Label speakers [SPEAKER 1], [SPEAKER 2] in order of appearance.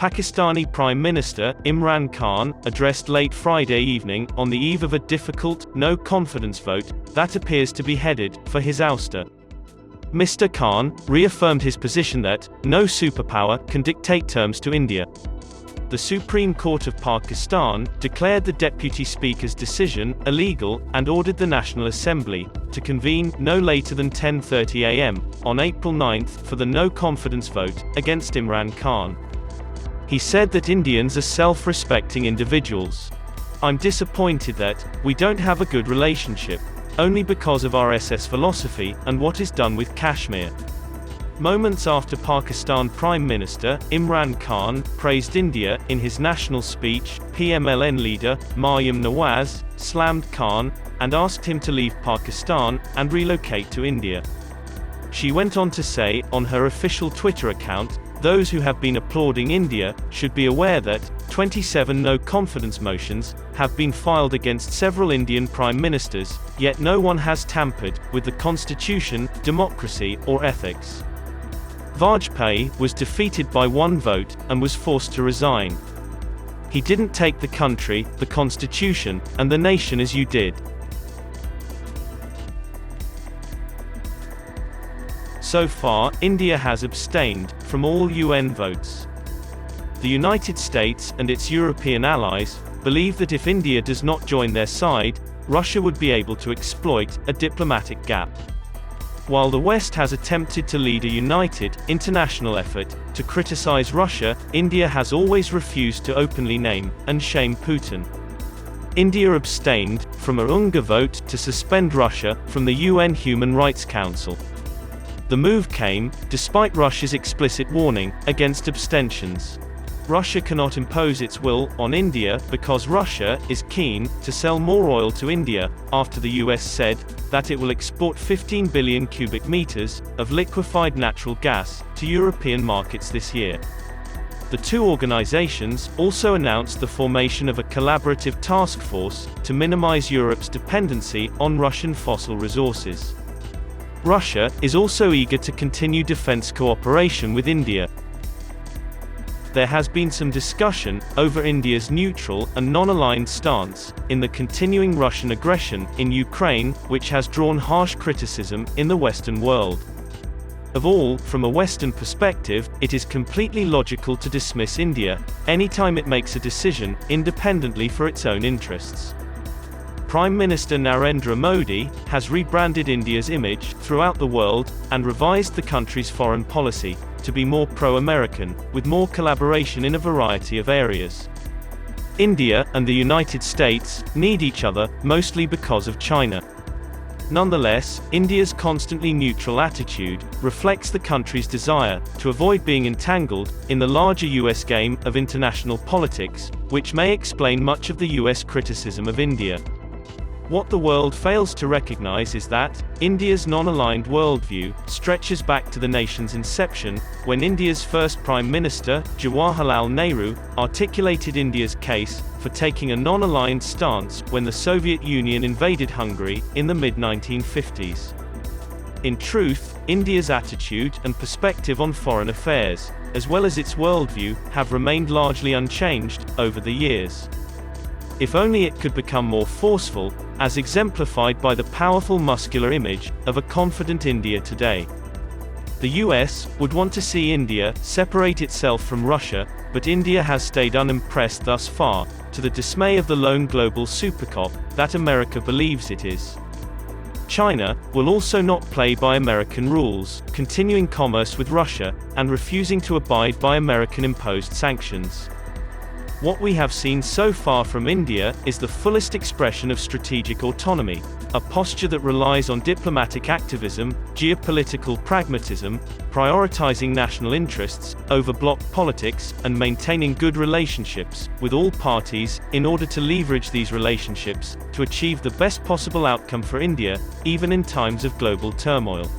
[SPEAKER 1] Pakistani Prime Minister Imran Khan addressed late Friday evening on the eve of a difficult, no-confidence vote that appears to be headed for his ouster. Mr. Khan reaffirmed his position that no superpower can dictate terms to India. The Supreme Court of Pakistan declared the Deputy Speaker's decision illegal and ordered the National Assembly to convene no later than 10:30 a.m. on April 9 for the no-confidence vote against Imran Khan. He said that Indians are self-respecting individuals. "I'm disappointed that we don't have a good relationship, only because of RSS philosophy and what is done with Kashmir." Moments after Pakistan Prime Minister Imran Khan praised India in his national speech, PMLN leader Maryam Nawaz slammed Khan and asked him to leave Pakistan and relocate to India. She went on to say on her official Twitter account, "Those who have been applauding India should be aware that 27 no-confidence motions have been filed against several Indian prime ministers, yet no one has tampered with the constitution, democracy, or ethics." Vajpayee was defeated by one vote and was forced to resign. "He didn't take the country, the constitution, and the nation as you did." So far, India has abstained from all UN votes. The United States and its European allies believe that if India does not join their side, Russia would be able to exploit a diplomatic gap. While the West has attempted to lead a united, international effort to criticize Russia, India has always refused to openly name and shame Putin. India abstained from a Unga vote to suspend Russia from the UN Human Rights Council. The move came despite Russia's explicit warning against abstentions. Russia cannot impose its will on India because Russia is keen to sell more oil to India, after the US said that it will export 15 billion cubic meters of liquefied natural gas to European markets this year. The two organizations also announced the formation of a collaborative task force to minimize Europe's dependency on Russian fossil resources. Russia is also eager to continue defense cooperation with India. There has been some discussion over India's neutral and non-aligned stance in the continuing Russian aggression in Ukraine, which has drawn harsh criticism in the Western world. Of all, from a Western perspective, it is completely logical to dismiss India anytime it makes a decision independently for its own interests. Prime Minister Narendra Modi has rebranded India's image throughout the world and revised the country's foreign policy to be more pro-American, with more collaboration in a variety of areas. India and the United States need each other, mostly because of China. Nonetheless, India's constantly neutral attitude reflects the country's desire to avoid being entangled in the larger US game of international politics, which may explain much of the US criticism of India. What the world fails to recognize is that India's non-aligned worldview stretches back to the nation's inception, when India's first Prime Minister, Jawaharlal Nehru, articulated India's case for taking a non-aligned stance when the Soviet Union invaded Hungary in the mid-1950s. In truth, India's attitude and perspective on foreign affairs, as well as its worldview, have remained largely unchanged over the years. If only it could become more forceful, as exemplified by the powerful muscular image of a confident India today. The US would want to see India separate itself from Russia, but India has stayed unimpressed thus far, to the dismay of the lone global supercop that America believes it is. China will also not play by American rules, continuing commerce with Russia, and refusing to abide by American-imposed sanctions. What we have seen so far from India is the fullest expression of strategic autonomy, a posture that relies on diplomatic activism, geopolitical pragmatism, prioritizing national interests over bloc politics, and maintaining good relationships with all parties in order to leverage these relationships to achieve the best possible outcome for India, even in times of global turmoil.